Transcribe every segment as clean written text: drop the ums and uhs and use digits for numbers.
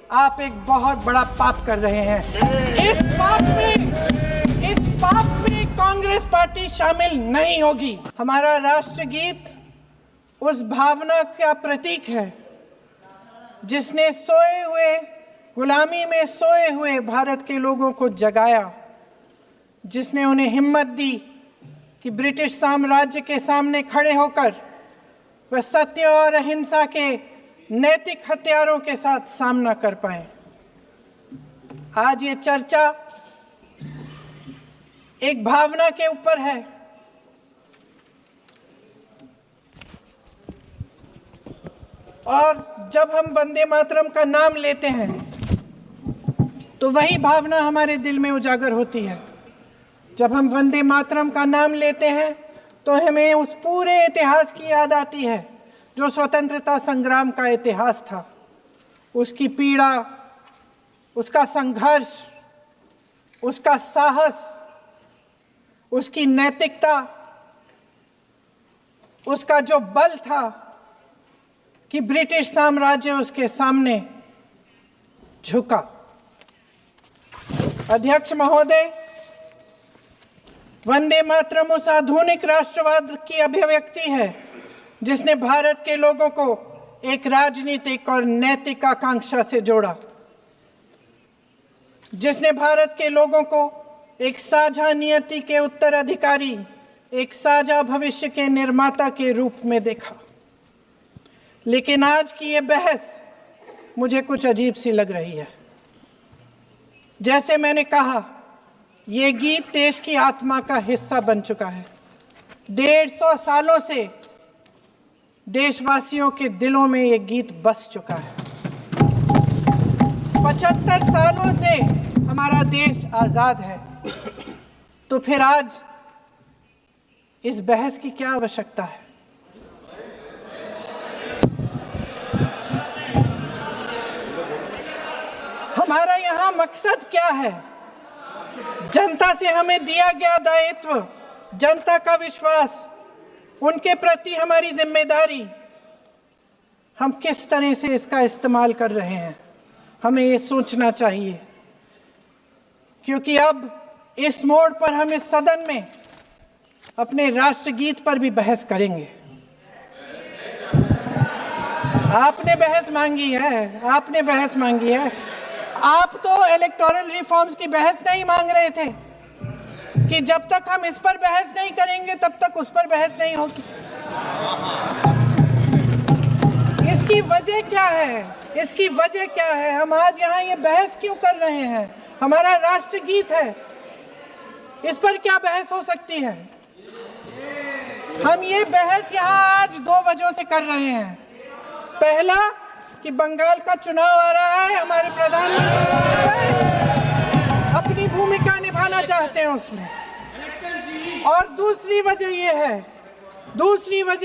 आप एक बहुत बड़ा पाप कर रहे हैं। इस पाप में कांग्रेस पार्टी शामिल नहीं होगी। हमारा राष्ट्रगीत उस भावना का प्रतीक है जिसने सोए हुए, गुलामी में सोए हुए भारत के लोगों को जगाया, जिसने उन्हें हिम्मत दी कि ब्रिटिश साम्राज्य के सामने खड़े होकर वह सत्य और अहिंसा के नैतिक हथियारों के साथ सामना कर पाए। आज ये चर्चा एक भावना के ऊपर है। और जब हम वंदे मातरम का नाम लेते हैं तो वही भावना हमारे दिल में उजागर होती है। जब हम वंदे मातरम का नाम लेते हैं तो हमें उस पूरे इतिहास की याद आती है जो स्वतंत्रता संग्राम का इतिहास था, उसकी पीड़ा, उसका संघर्ष, उसका साहस, उसकी नैतिकता, उसका जो बल था कि ब्रिटिश साम्राज्य उसके सामने झुका। अध्यक्ष महोदय, वंदे मातरम उस आधुनिक राष्ट्रवाद की अभिव्यक्ति है जिसने भारत के लोगों को एक राजनीतिक और नैतिक आकांक्षा से जोड़ा, जिसने भारत के लोगों को एक साझा नियति के उत्तराधिकारी, एक साझा भविष्य के निर्माता के रूप में देखा। लेकिन आज की ये बहस मुझे कुछ अजीब सी लग रही है। जैसे मैंने कहा, ये गीत देश की आत्मा का हिस्सा बन चुका है। 150 सालों से देशवासियों के दिलों में ये गीत बस चुका है। 75 सालों से हमारा देश आजाद है, तो फिर आज इस बहस की क्या आवश्यकता है? हमारा यहाँ मकसद क्या है? जनता से हमें दिया गया दायित्व, जनता का विश्वास, उनके प्रति हमारी जिम्मेदारी, हम किस तरह से इसका इस्तेमाल कर रहे हैं, हमें ये सोचना चाहिए। क्योंकि अब इस मोड़ पर हम इस सदन में अपने राष्ट्रगीत पर भी बहस करेंगे। आपने बहस मांगी है, आपने बहस मांगी है। आप तो इलेक्टोरल रिफॉर्म्स की बहस नहीं मांग रहे थे कि जब तक हम इस पर बहस नहीं करेंगे तब तक उस पर बहस नहीं होगी। इसकी वजह क्या है? इसकी वजह क्या है? हम आज यहाँ ये बहस क्यों कर रहे हैं? हमारा राष्ट्रगीत है, इस पर क्या बहस हो सकती है? हम ये बहस यहाँ आज 2 वजहों से कर रहे हैं। पहला कि बंगाल का चुनाव आ रहा है, हमारे प्रधानमंत्री अपनी भूमिका निभाना चाहते हैं उसमें। और दूसरी वजह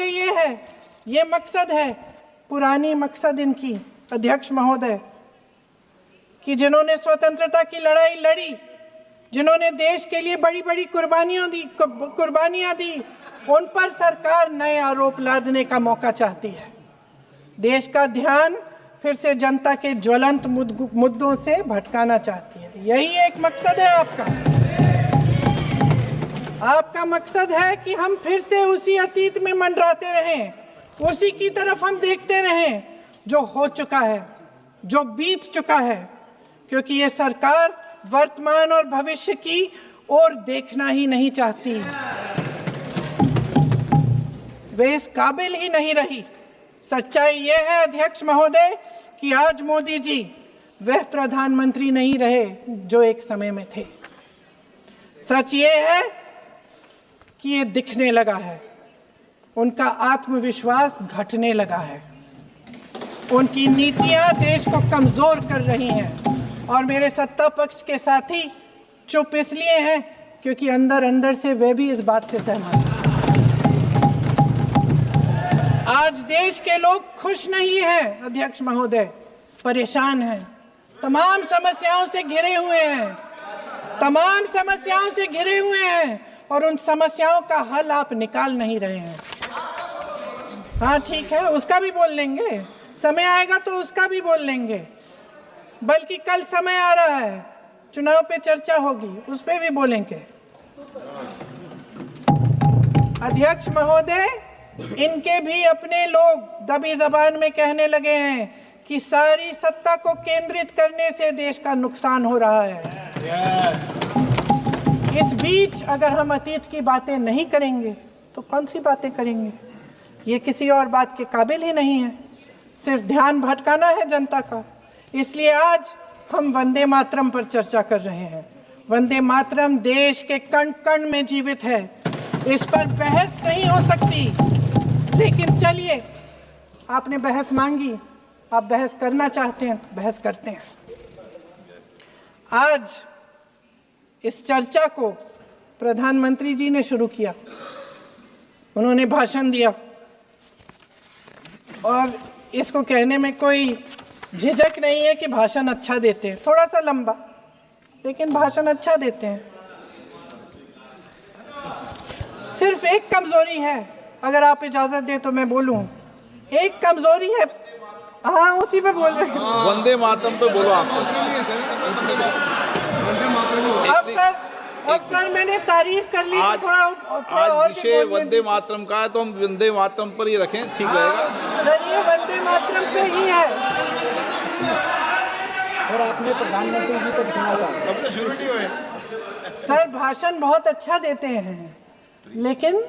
ये है, ये मकसद है, पुरानी मकसद इनकी, अध्यक्ष महोदय, कि जिन्होंने स्वतंत्रता की लड़ाई लड़ी, जिन्होंने देश के लिए बड़ी बड़ी कुर्बानियां दी, उन पर सरकार नए आरोप लादने का मौका चाहती है। देश का ध्यान फिर से जनता के ज्वलंत मुद्दों से भटकाना चाहती है। यही एक मकसद है आपका। आपका मकसद है कि हम फिर से उसी अतीत में मंडराते रहें, उसी की तरफ हम देखते रहें जो हो चुका है, जो बीत चुका है। क्योंकि ये सरकार वर्तमान और भविष्य की ओर देखना ही नहीं चाहती, वे इस काबिल ही नहीं रही। सच्चाई ये है अध्यक्ष महोदय कि आज मोदी जी वह प्रधानमंत्री नहीं रहे जो एक समय में थे। सच ये है कि ये दिखने लगा है, उनका आत्मविश्वास घटने लगा है, उनकी नीतियां देश को कमजोर कर रही हैं। और मेरे सत्ता पक्ष के साथी चुप इसलिए हैं क्योंकि अंदर अंदर से वे भी इस बात से सहमत हैं। आज देश के लोग खुश नहीं हैं अध्यक्ष महोदय, परेशान हैं, तमाम समस्याओं से घिरे हुए हैं, तमाम समस्याओं से घिरे हुए हैं, और उन समस्याओं का हल आप निकाल नहीं रहे हैं। हाँ ठीक है, उसका भी बोल लेंगे, समय आएगा तो उसका भी बोल लेंगे। बल्कि कल समय आ रहा है, चुनाव पे चर्चा होगी, उस पे भी बोलेंगे। अध्यक्ष महोदय, इनके भी अपने लोग दबी जबान में कहने लगे हैं कि सारी सत्ता को केंद्रित करने से देश का नुकसान हो रहा है। इस बीच अगर हम अतीत की बातें नहीं करेंगे तो कौन सी बातें करेंगे? ये किसी और बात के काबिल ही नहीं है, सिर्फ ध्यान भटकाना है जनता का। इसलिए आज हम वंदे मातरम पर चर्चा कर रहे हैं। वंदे मातरम देश के कण कण में जीवित है, इस पर बहस नहीं हो सकती। लेकिन चलिए, आपने बहस मांगी, आप बहस करना चाहते हैं, बहस करते हैं। आज इस चर्चा को प्रधानमंत्री जी ने शुरू किया, उन्होंने भाषण दिया और इसको कहने में कोई झिझक नहीं है कि भाषण अच्छा देते हैं, थोड़ा सा लंबा, लेकिन भाषण अच्छा देते हैं। सिर्फ एक कमजोरी है, अगर आप इजाजत दें तो मैं बोलूं, एक कमजोरी है। हाँ, उसी पे बोल रहे हैं, वंदे मातरम पे बोलो आप। अब सर मैंने तारीफ कर ली, थोड़ा आज विषय वंदे मातरम का है तो हम वंदे मातरम पर ही रखें, ठीक रहेगा। सर ये वंदे मातरम पे ही है। सर आपने प्रधानमंत्री जी को सुना था, अब तो शुरू नहीं हुए। सर भाषण बहुत अच्छा देते हैं, लेकिन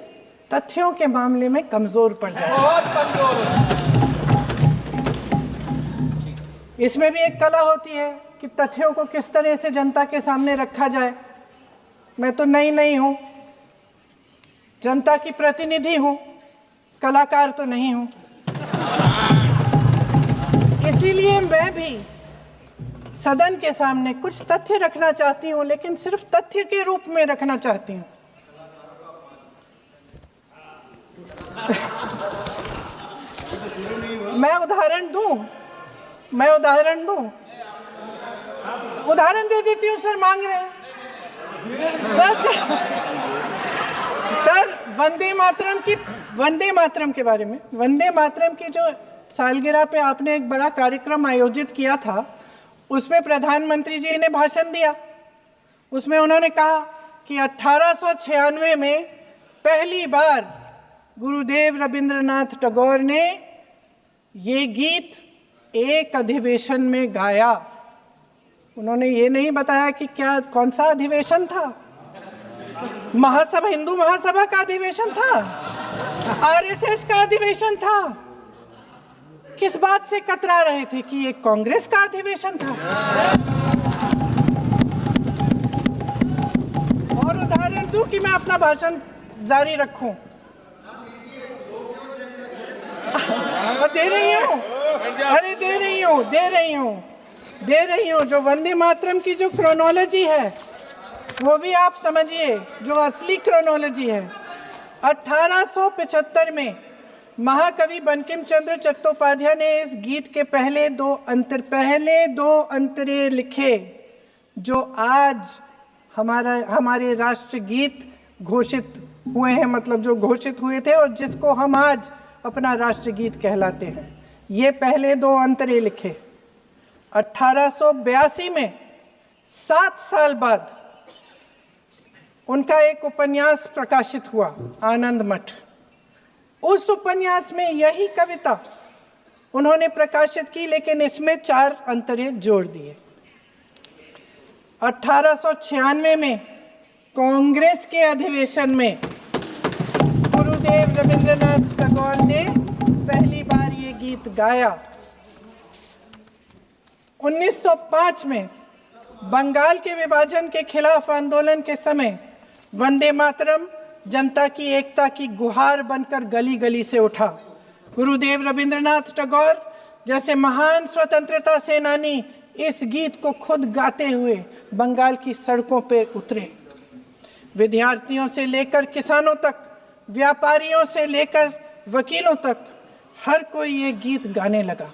तथ्यों के मामले में कमजोर पड़ जाते हैं, बहुत कमजोर। इसमें भी एक कला होती है कि तथ्यों को किस तरह से जनता के सामने रखा जाए। मैं तो नहीं हूं, जनता की प्रतिनिधि हूं, कलाकार तो नहीं हूं। इसीलिए मैं भी सदन के सामने कुछ तथ्य रखना चाहती हूं, लेकिन सिर्फ तथ्य के रूप में रखना चाहती हूं। मैं उदाहरण दे देती हूँ। सर मांग रहे हैं सर वंदे मातरम के बारे में, वंदे मातरम की जो सालगिरह पे आपने एक बड़ा कार्यक्रम आयोजित किया था, उसमें प्रधानमंत्री जी ने भाषण दिया। उसमें उन्होंने कहा कि 1896 में पहली बार गुरुदेव रविंद्रनाथ टैगोर ने ये गीत एक अधिवेशन में गाया। उन्होंने ये नहीं बताया कि कौन सा अधिवेशन था, महासभा, हिंदू महासभा का अधिवेशन था, आरएसएस का अधिवेशन था, किस बात से कतरा रहे थे कि ये कांग्रेस का अधिवेशन था। और उदाहरण दूं कि मैं अपना भाषण जारी रखूं, दे रही हूँ। जो वंदे मातरम की जो क्रोनोलॉजी है वो भी आप समझिए, जो असली क्रोनोलॉजी है। 1875 में महाकवि बंकिम चंद्र चट्टोपाध्याय ने इस गीत के पहले दो अंतरे लिखे, जो आज हमारे राष्ट्रगीत घोषित हुए हैं, मतलब जो घोषित हुए थे और जिसको हम आज अपना राष्ट्रगीत कहलाते हैं। ये पहले दो अंतरे लिखे 1882 में। 7 साल बाद उनका एक उपन्यास प्रकाशित हुआ, आनंद मठ। उस उपन्यास में यही कविता उन्होंने प्रकाशित की, लेकिन इसमें 4 अंतरे जोड़ दिए। 1896 में कांग्रेस के अधिवेशन में गुरुदेव रविंद्रनाथ टैगोर ने पहली बार ये गीत गाया। 1905 में बंगाल के विभाजन के खिलाफ आंदोलन के समय वंदे मातरम जनता की एकता की गुहार बनकर गली गली से उठा। गुरुदेव रविंद्रनाथ टैगोर जैसे महान स्वतंत्रता सेनानी इस गीत को खुद गाते हुए बंगाल की सड़कों पर उतरे। विद्यार्थियों से लेकर किसानों तक, व्यापारियों से लेकर वकीलों तक, हर कोई ये गीत गाने लगा।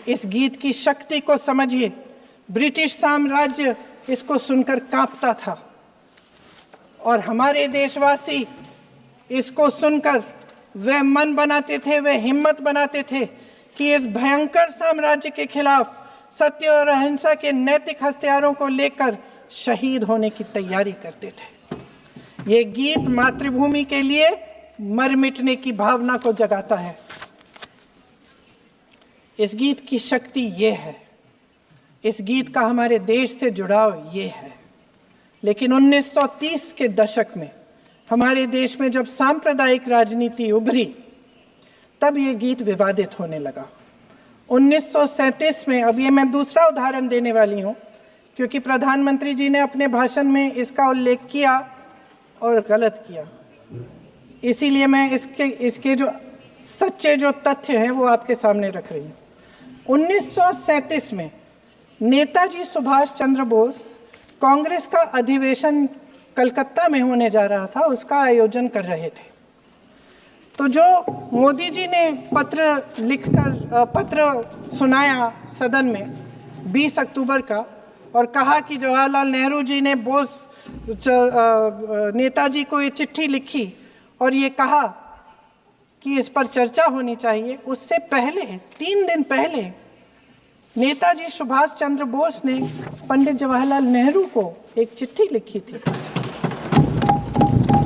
इस गीत की शक्ति को समझिए। ब्रिटिश साम्राज्य इसको सुनकर कांपता था और हमारे देशवासी इसको सुनकर वह मन बनाते थे, वह हिम्मत बनाते थे कि इस भयंकर साम्राज्य के खिलाफ सत्य और अहिंसा के नैतिक हथियारों को लेकर शहीद होने की तैयारी करते थे। ये गीत मातृभूमि के लिए मर मिटने की भावना को जगाता है। इस गीत की शक्ति ये है, इस गीत का हमारे देश से जुड़ाव ये है। लेकिन 1930 के दशक में हमारे देश में जब सांप्रदायिक राजनीति उभरी, तब ये गीत विवादित होने लगा। 1937 में, अब ये मैं दूसरा उदाहरण देने वाली हूँ, क्योंकि प्रधानमंत्री जी ने अपने भाषण में इसका उल्लेख किया और गलत किया, इसीलिए मैं इसके जो सच्चे जो तथ्य हैं वो आपके सामने रख रही हूँ। 1937 में नेताजी सुभाष चंद्र बोस कांग्रेस का अधिवेशन कलकत्ता में होने जा रहा था, उसका आयोजन कर रहे थे। तो जो मोदी जी ने पत्र सुनाया सदन में 20 अक्टूबर का, और कहा कि जवाहरलाल नेहरू जी ने नेताजी को ये चिट्ठी लिखी और ये कहा कि इस पर चर्चा होनी चाहिए, उससे पहले 3 दिन पहले नेताजी सुभाष चंद्र बोस ने पंडित जवाहरलाल नेहरू को एक चिट्ठी लिखी थी,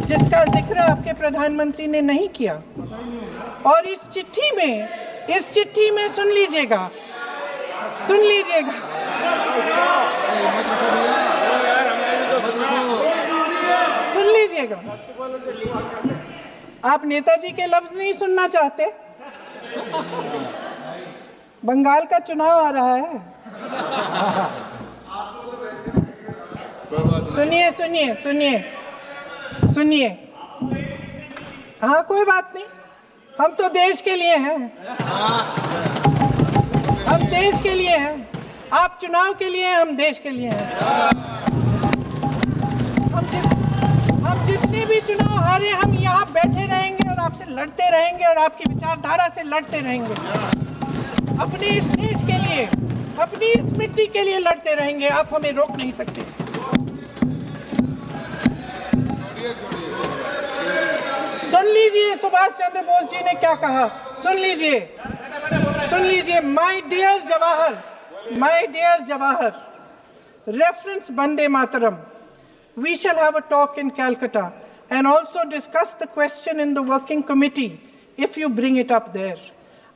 जिसका जिक्र आपके प्रधानमंत्री ने नहीं किया। और इस चिट्ठी में सुन लीजिएगा, आप नेताजी के लफ्ज नहीं सुनना चाहते? बंगाल का चुनाव आ रहा है। सुनिए। हाँ, कोई बात नहीं, हम तो देश के लिए हैं, हम देश के लिए हैं। आप चुनाव के लिए हैं, हम देश के लिए हैं। हम जितने भी चुनाव हारे, हम यहाँ बैठे रहेंगे और आपसे लड़ते रहेंगे और आपकी विचारधारा से लड़ते रहेंगे। अपने इस देश के लिए, अपनी इस मिट्टी के लिए लड़ते रहेंगे। आप हमें रोक नहीं सकते। सुन लीजिए सुभाष चंद्र बोस जी ने क्या कहा, सुन लीजिए। My dear Jawahar, reference Vande Mataram, we shall have a talk in Calcutta and also discuss the question in the working committee if you bring it up there.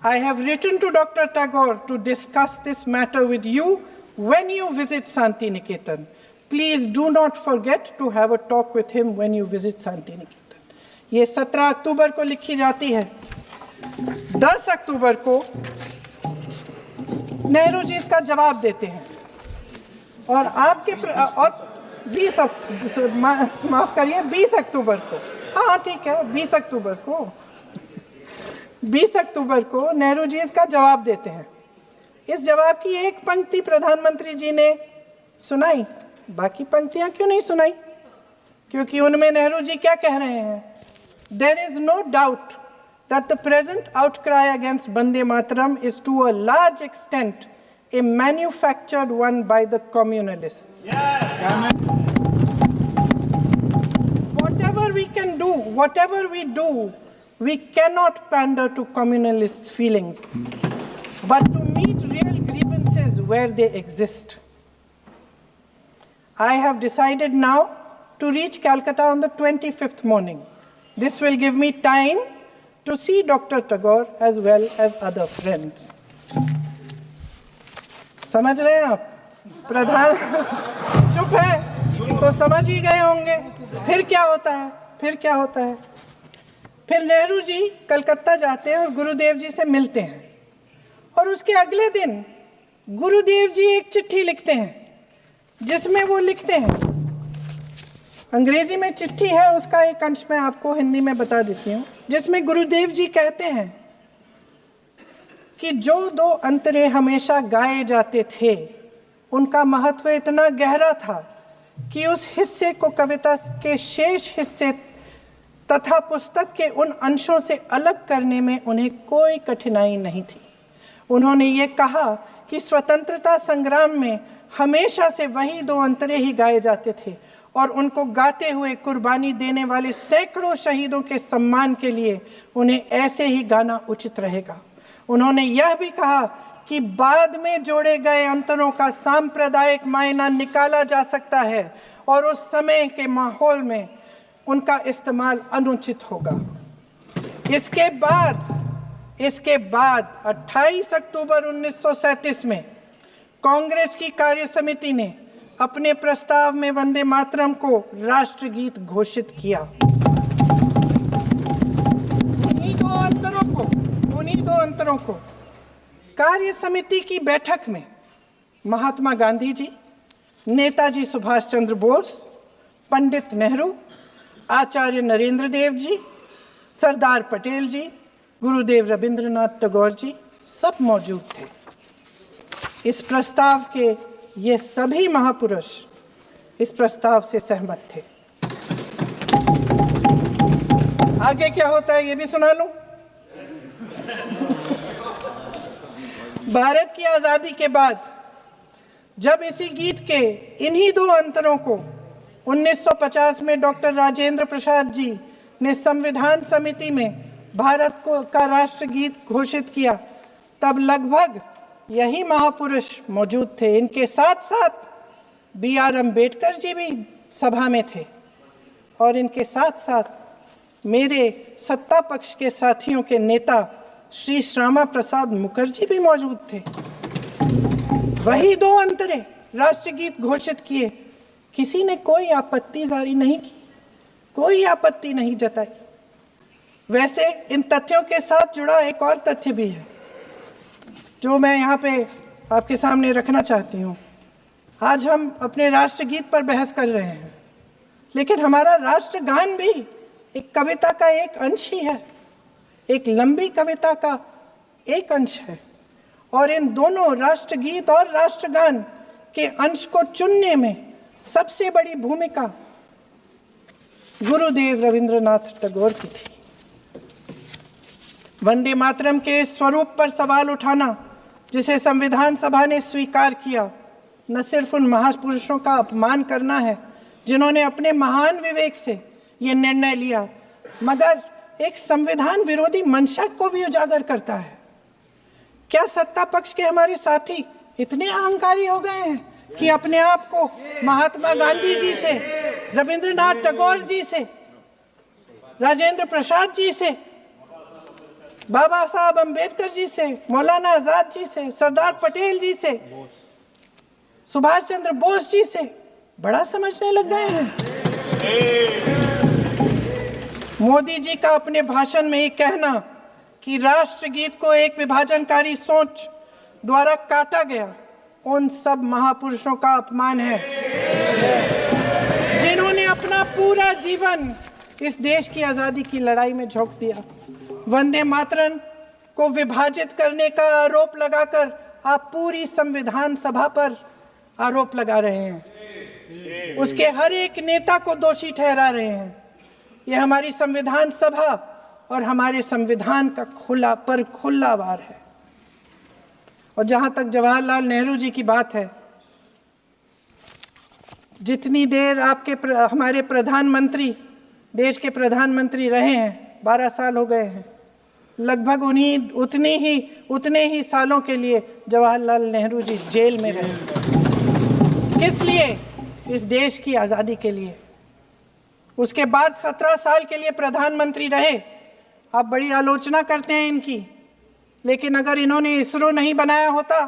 I have written to Dr. Tagore to discuss this matter with you when you visit Santi Niketan. Please do not forget to have a talk with him when you visit Santi Niketan. ये 17 अक्टूबर को लिखी जाती है। 10 अक्टूबर को नेहरू जी इसका जवाब देते हैं और आपके और 20 अक्टूबर को, हाँ ठीक है, 20 अक्टूबर को नेहरू जी इसका जवाब देते हैं। इस जवाब की एक पंक्ति प्रधानमंत्री जी ने सुनाई, बाकी पंक्तियां क्यों नहीं सुनाई? क्योंकि उनमें नेहरू जी क्या कह रहे हैं? There is no doubt that the present outcry against Vande Mataram is to a large extent a manufactured one by the communalists. Whatever we do, we cannot pander to communalists' feelings, but to meet real grievances where they exist. I have decided now to reach Calcutta on the 25th morning. This will give me time to see Dr. Tagore as well as other friends. समझ रहे हैं आप? प्रधान चुप है तो समझ ही गए होंगे। फिर क्या होता है? फिर नेहरू जी कलकत्ता जाते हैं और गुरुदेव जी से मिलते हैं, और उसके अगले दिन गुरुदेव जी एक चिट्ठी लिखते हैं, जिसमें वो लिखते हैं, अंग्रेजी में चिट्ठी है, उसका एक अंश मैं आपको हिंदी में बता देती हूँ, जिसमें गुरुदेव जी कहते हैं कि जो 2 अंतरे हमेशा गाए जाते थे, उनका महत्व इतना गहरा था कि उस हिस्से को कविता के शेष हिस्से तथा पुस्तक के उन अंशों से अलग करने में उन्हें कोई कठिनाई नहीं थी। उन्होंने ये कहा कि स्वतंत्रता संग्राम में हमेशा से वही 2 अंतरे ही गाए जाते थे, और उनको गाते हुए कुर्बानी देने वाले सैकड़ों शहीदों के सम्मान के लिए उन्हें ऐसे ही गाना उचित रहेगा। उन्होंने यह भी कहा कि बाद में जोड़े गए अंतरों का सांप्रदायिक मायना निकाला जा सकता है और उस समय के माहौल में उनका इस्तेमाल अनुचित होगा। इसके बाद 28 अक्टूबर 1937 में कांग्रेस की कार्य समिति ने अपने प्रस्ताव में वंदे मातरम को राष्ट्रगीत घोषित किया। उन्हीं दो अंतरों को कार्य समिति की बैठक में महात्मा गांधी जी, नेताजी सुभाष चंद्र बोस, पंडित नेहरू, आचार्य नरेंद्र देव जी, सरदार पटेल जी, गुरुदेव रविंद्रनाथ टैगोर जी सब मौजूद थे। इस प्रस्ताव के ये सभी महापुरुष इस प्रस्ताव से सहमत थे। आगे क्या होता है ये भी सुना लूं। भारत की आजादी के बाद जब इसी गीत के इन्हीं दो अंतरों को 1950 में डॉक्टर राजेंद्र प्रसाद जी ने संविधान समिति में भारत का राष्ट्रगीत घोषित किया, तब लगभग यही महापुरुष मौजूद थे। इनके साथ साथ BR अम्बेडकर जी भी सभा में थे और इनके साथ साथ मेरे सत्ता पक्ष के साथियों के नेता श्री श्यामा प्रसाद मुखर्जी भी मौजूद थे। वही दो अंतरे राष्ट्रगीत घोषित किए। किसी ने कोई आपत्ति जारी नहीं की, कोई आपत्ति नहीं जताई। वैसे इन तथ्यों के साथ जुड़ा एक और तथ्य भी है जो मैं यहाँ पे आपके सामने रखना चाहती हूँ। आज हम अपने राष्ट्रगीत पर बहस कर रहे हैं, लेकिन हमारा राष्ट्रगान भी एक कविता का एक अंश ही है, एक लंबी कविता का एक अंश है। और इन दोनों राष्ट्रगीत और राष्ट्रगान के अंश को चुनने में सबसे बड़ी भूमिका गुरुदेव रविंद्रनाथ टैगोर की थी। वंदे मातरम के स्वरूप पर सवाल उठाना, जिसे संविधान सभा ने स्वीकार किया, न सिर्फ उन महापुरुषों का अपमान करना है जिन्होंने अपने महान विवेक से ये निर्णय लिया, मगर एक संविधान विरोधी मंशा को भी उजागर करता है। क्या सत्ता पक्ष के हमारे साथी इतने अहंकारी हो गए हैं कि अपने आप को महात्मा गांधी जी से, रविंद्रनाथ टैगोर जी से, राजेंद्र प्रसाद जी से, बाबा साहब अम्बेडकर जी से, मौलाना आजाद जी से, सरदार पटेल जी से, सुभाष चंद्र बोस जी से बड़ा समझने लग गए हैं? मोदी जी का अपने भाषण में ये कहना कि राष्ट्रगीत को एक विभाजनकारी सोच द्वारा काटा गया, उन सब महापुरुषों का अपमान है जिन्होंने अपना पूरा जीवन इस देश की आजादी की लड़ाई में झोंक दिया। वंदे मातरम को विभाजित करने का आरोप लगाकर आप पूरी संविधान सभा पर आरोप लगा रहे हैं, उसके हर एक नेता को दोषी ठहरा रहे हैं। यह हमारी संविधान सभा और हमारे संविधान का खुला वार है। और जहां तक जवाहरलाल नेहरू जी की बात है, जितनी देर हमारे प्रधानमंत्री देश के प्रधानमंत्री रहे हैं, 12 साल हो गए हैं, लगभग उतने ही सालों के लिए जवाहरलाल नेहरू जी जेल में रहे। किस लिए? इस देश की आज़ादी के लिए। उसके बाद 17 साल के लिए प्रधानमंत्री रहे। आप बड़ी आलोचना करते हैं इनकी, लेकिन अगर इन्होंने इसरो नहीं बनाया होता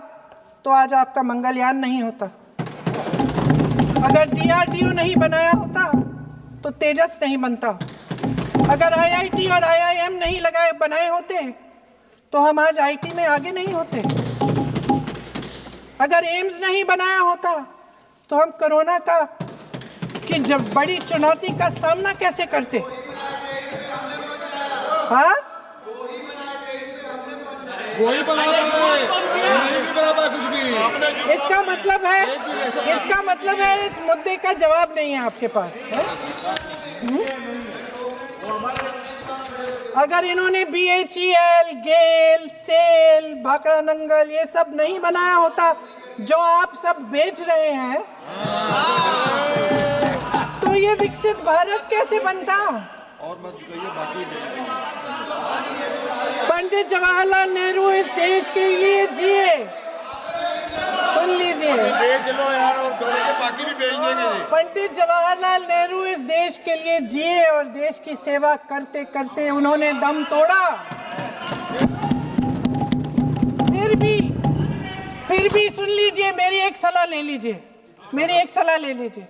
तो आज आपका मंगलयान नहीं होता। अगर DRDO नहीं बनाया होता तो तेजस नहीं बनता। अगर IIT और IIM नहीं बनाए होते तो हम आज IT में आगे नहीं होते। अगर एम्स नहीं बनाया होता तो हम कोरोना की जब बड़ी चुनौती का सामना कैसे करते? हाँ, वही बना रहा है, नहीं बना कुछ भी। इसका मतलब है इस मुद्दे का जवाब नहीं है आपके पास। अगर इन्होंने BHEL, गेल, सेल, भाखड़ा नंगल ये सब नहीं बनाया होता जो आप सब बेच रहे हैं, तो ये विकसित भारत कैसे बनता? और मत कहिए बाकी पंडित जवाहरलाल नेहरू इस देश के लिए जिए। सुन लीजिए, बेच लो यार और बाकी भी बेच देंगे जी। पंडित जवाहरलाल नेहरू इस देश के लिए जिए और देश की सेवा करते करते उन्होंने दम तोड़ा। फिर भी सुन लीजिए, मेरी एक सलाह ले लीजिए, मेरी एक सलाह ले लीजिए।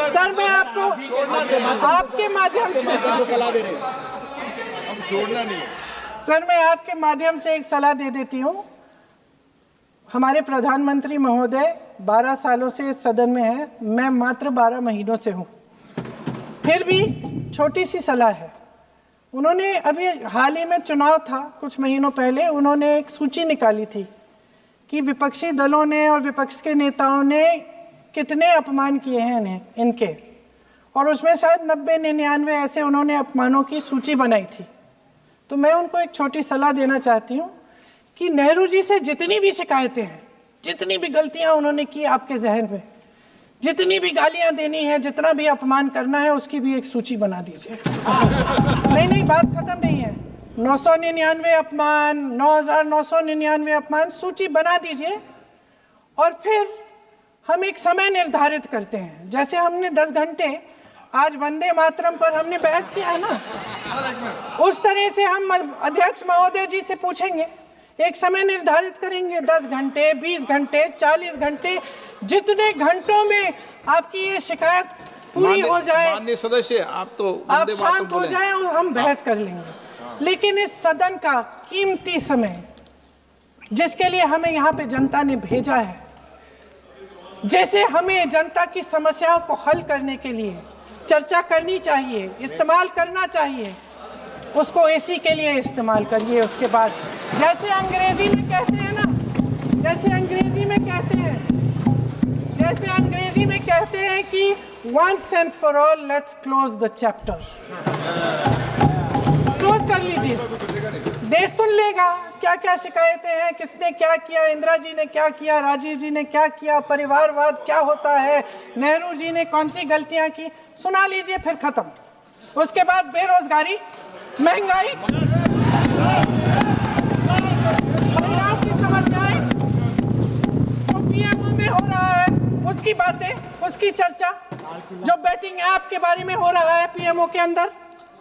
सर मैं आपको आपके माध्यम से सलाह दे रहे हैं, हम छोड़ना नहीं है। सर मैं आपके माध्यम से एक सलाह दे देती हूँ। हमारे प्रधानमंत्री महोदय 12 सालों से इस सदन में हैं, मैं मात्र 12 महीनों से हूँ। फिर भी छोटी सी सलाह है। उन्होंने अभी हाल ही में चुनाव था, कुछ महीनों पहले उन्होंने एक सूची निकाली थी कि विपक्षी दलों ने और विपक्ष के नेताओं ने कितने अपमान किए हैं इनके, और उसमें शायद 90-99 ऐसे उन्होंने अपमानों की सूची बनाई थी। तो मैं उनको एक छोटी सलाह देना चाहती हूँ कि नेहरू जी से जितनी भी शिकायतें हैं, जितनी भी गलतियाँ उन्होंने की आपके जहन में, जितनी भी गालियाँ देनी है, जितना भी अपमान करना है, उसकी भी एक सूची बना दीजिए। नहीं, बात खत्म नहीं है। 999 अपमान, 9,999 अपमान, सूची बना दीजिए और फिर हम एक समय निर्धारित करते हैं। जैसे हमने 10 घंटे आज वंदे मातरम पर हमने बहस किया है ना, उस तरह से हम अध्यक्ष महोदय जी से पूछेंगे, एक समय निर्धारित करेंगे, 10 घंटे, 20 घंटे, 40 घंटे, जितने घंटों में आपकी ये शिकायत पूरी हो जाए, माननीय सदस्य आप आप शांत हो जाएं और हम बहस कर लेंगे। लेकिन इस सदन का कीमती समय, जिसके लिए हमें यहाँ पे जनता ने भेजा है, जैसे हमें जनता की समस्याओं को हल करने के लिए चर्चा करनी चाहिए, इस्तेमाल करना चाहिए, उसको एसी के लिए इस्तेमाल करिए। उसके बाद जैसे अंग्रेजी में कहते हैं ना, जैसे अंग्रेजी में कहते हैं कि once and for all let's close the chapter, close कर लीजिए। देश सुन लेगा क्या क्या शिकायतें हैं, किसने क्या किया, इंदिरा जी ने क्या किया, राजीव जी ने क्या किया, परिवारवाद क्या होता है, नेहरू जी ने कौन सी गलतियां की, सुना लीजिए, फिर खत्म। उसके बाद बेरोजगारी, महंगाई, महिलाओं की समस्याएं, जो पीएमओ में हो रहा है उसकी बातें, उसकी चर्चा, जो बैटिंग ऐप के बारे में हो रहा है पीएमओ के अंदर,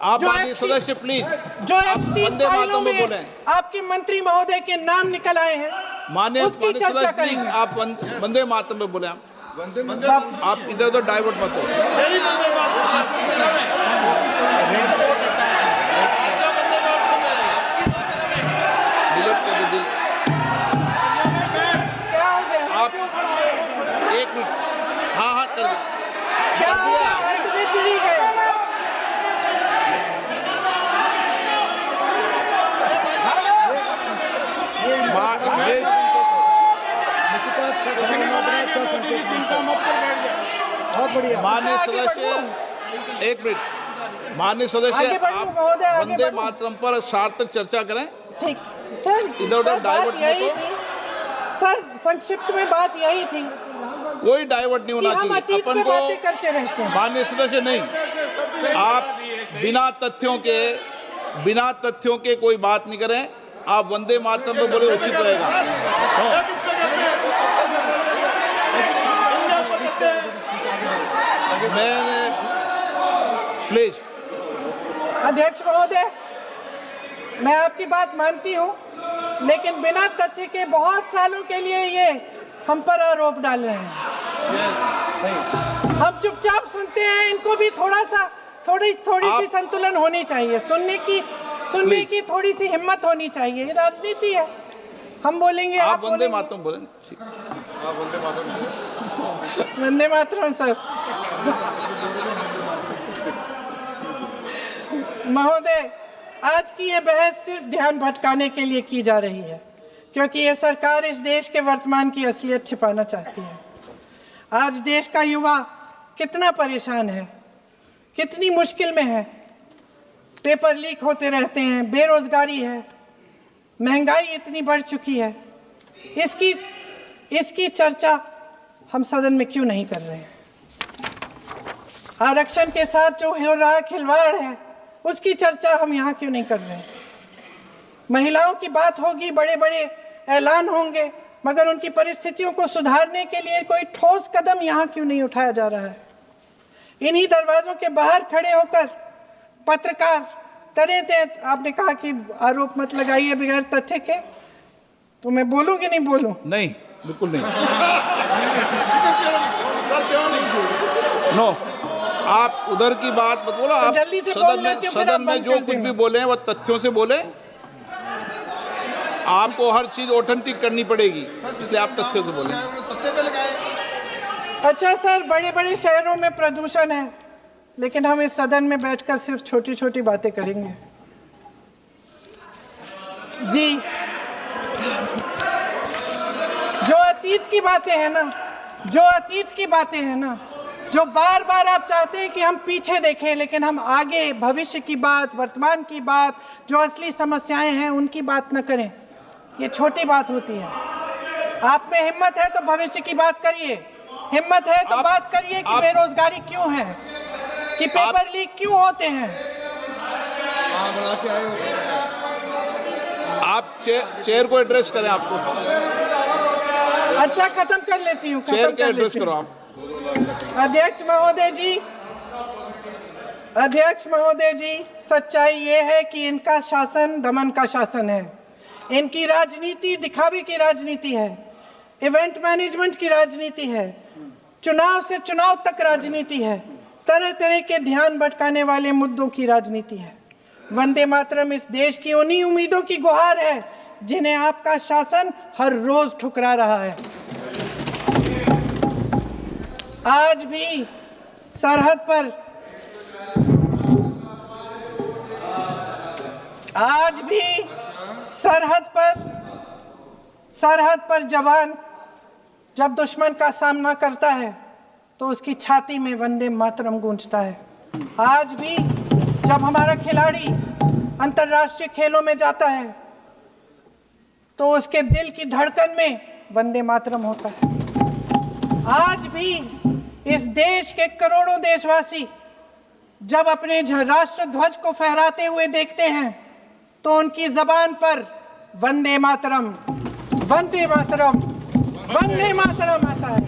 आप सदस्य प्लीज, जो एप्स्टीन फाइलों में आपके मंत्री महोदय के नाम निकल आए हैं, माननीय उसकी चर्चा करेंगे। आप वंदे मातरम में बोले, आप इधर उधर डाइवर्ट मत हो। क्या हो गया? आप 1 मिनट, हाँ कर दो। क्या हो गया? अंत में चिड़ी गए। बहुत बढ़िया। माननीय सदस्य 1 मिनट, माननीय सदस्य आप वंदे मातरम पर सार्थक चर्चा करें। ठीक सर, इधर उधर सर, बात डाइवर्ट यही मत हो। थी सर, संक्षिप्त में बात यही थी कोई डाइवर्ट नहीं कि होना हम चाहिए अतीत अपन पे को। बातें करते रहते हैं। माननीय सदस्य नहीं, आप बिना तथ्यों के कोई बात नहीं करें। आप वंदे मातरम पे बोले उचित रहेगा। मैंने प्लीज, अध्यक्ष महोदय, मैं आपकी बात मानती हूँ, लेकिन बिना तथ्य के बहुत सालों के लिए ये हम पर आरोप डाल रहे हैं। हम चुपचाप सुनते हैं, इनको भी थोड़ी सी संतुलन होनी चाहिए, सुनने की थोड़ी सी हिम्मत होनी चाहिए। ये राजनीति है, हम बोलेंगे, आप वंदे मातरम बोलें। वंदे मातरम सर। महोदय, आज की ये बहस सिर्फ ध्यान भटकाने के लिए की जा रही है, क्योंकि ये सरकार इस देश के वर्तमान की असलियत छिपाना चाहती है। आज देश का युवा कितना परेशान है, कितनी मुश्किल में है, पेपर लीक होते रहते हैं, बेरोजगारी है, महंगाई इतनी बढ़ चुकी है। इसकी चर्चा हम सदन में क्यों नहीं कर रहे हैं? आरक्षण के साथ जो हो रहा खिलवाड़ है, उसकी चर्चा हम यहाँ क्यों नहीं कर रहे हैं? महिलाओं की बात होगी, बड़े बड़े ऐलान होंगे, मगर उनकी परिस्थितियों को सुधारने के लिए कोई ठोस कदम यहाँ क्यों नहीं उठाया जा रहा है? इन्हीं दरवाजों के बाहर खड़े होकर पत्रकार तरह तरह, आपने कहा कि आरोप मत लगाइए बगैर तथ्य के, तो मैं बोलूं कि नहीं बोलूं? नहीं, बिल्कुल नहीं। सर क्यों नहीं? नो, आप उधर की बात मत बोलो। आप जल्दी से बोल लेते हो, फिर आप सदन में बंद जो कर कुछ देना। भी बोले हैं वो तथ्यों से बोले। आपको हर चीज ऑथेंटिक करनी पड़ेगी, इसलिए आप तथ्यों से बोले। पत्ते पे लगाए। अच्छा सर, बड़े बड़े शहरों में प्रदूषण है, लेकिन हम इस सदन में बैठकर सिर्फ छोटी छोटी बातें करेंगे। जी, जो अतीत की बातें हैं ना, जो अतीत की बातें हैं ना, जो बार बार आप चाहते हैं कि हम पीछे देखें, लेकिन हम आगे भविष्य की बात, वर्तमान की बात, जो असली समस्याएं हैं उनकी बात न करें, ये छोटी बात होती है। आप में हिम्मत है तो भविष्य की बात करिए, हिम्मत है तो बात करिए कि बेरोजगारी क्यों है, कि पेपर लीक क्यों होते हैं। आप चेयर को एड्रेस करें। आपको अच्छा, खत्म कर लेती हूँ, चेयर खत्म के कर एड्रेस लेती करो हूँ। आप। अध्यक्ष महोदय जी, अध्यक्ष महोदय जी, सच्चाई ये है कि इनका शासन दमन का शासन है। इनकी राजनीति दिखावे की राजनीति है, इवेंट मैनेजमेंट की राजनीति है, चुनाव से चुनाव तक राजनीति है, तरह तरह के ध्यान भटकाने वाले मुद्दों की राजनीति है। वंदे मातरम इस देश की उन्हीं उम्मीदों की गुहार है जिन्हें आपका शासन हर रोज ठुकरा रहा है। आज भी सरहद पर जवान जब दुश्मन का सामना करता है तो उसकी छाती में वंदे मातरम गूंजता है। आज भी जब हमारा खिलाड़ी अंतर्राष्ट्रीय खेलों में जाता है तो उसके दिल की धड़कन में वंदे मातरम होता है। आज भी इस देश के करोड़ों देशवासी जब अपने राष्ट्र ध्वज को फहराते हुए देखते हैं तो उनकी जबान पर वंदे मातरम, वंदे मातरम, वंदे मातरम आता है।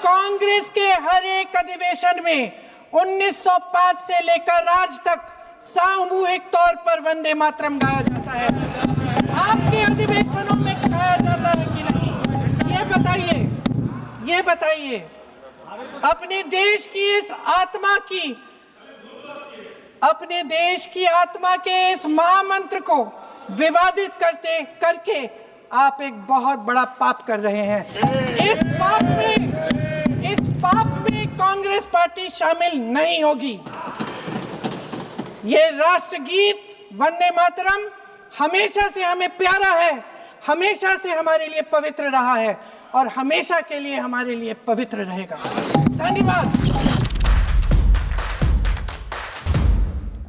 कांग्रेस के हर एक अधिवेशन में 1905 से लेकर आज तक सामूहिक तौर पर वंदे मातरम गाया जाता है। आपके अधिवेशनों में गाया जाता है कि नहीं, ये बताइए। अपने देश की आत्मा के इस महामंत्र को विवादित करके आप एक बहुत बड़ा पाप कर रहे हैं। इस पाप में कांग्रेस पार्टी शामिल नहीं होगी। ये राष्ट्रगीत वंदे मातरम हमेशा से हमें प्यारा है, हमेशा से हमारे लिए पवित्र रहा है और हमेशा के लिए हमारे लिए पवित्र रहेगा। धन्यवाद।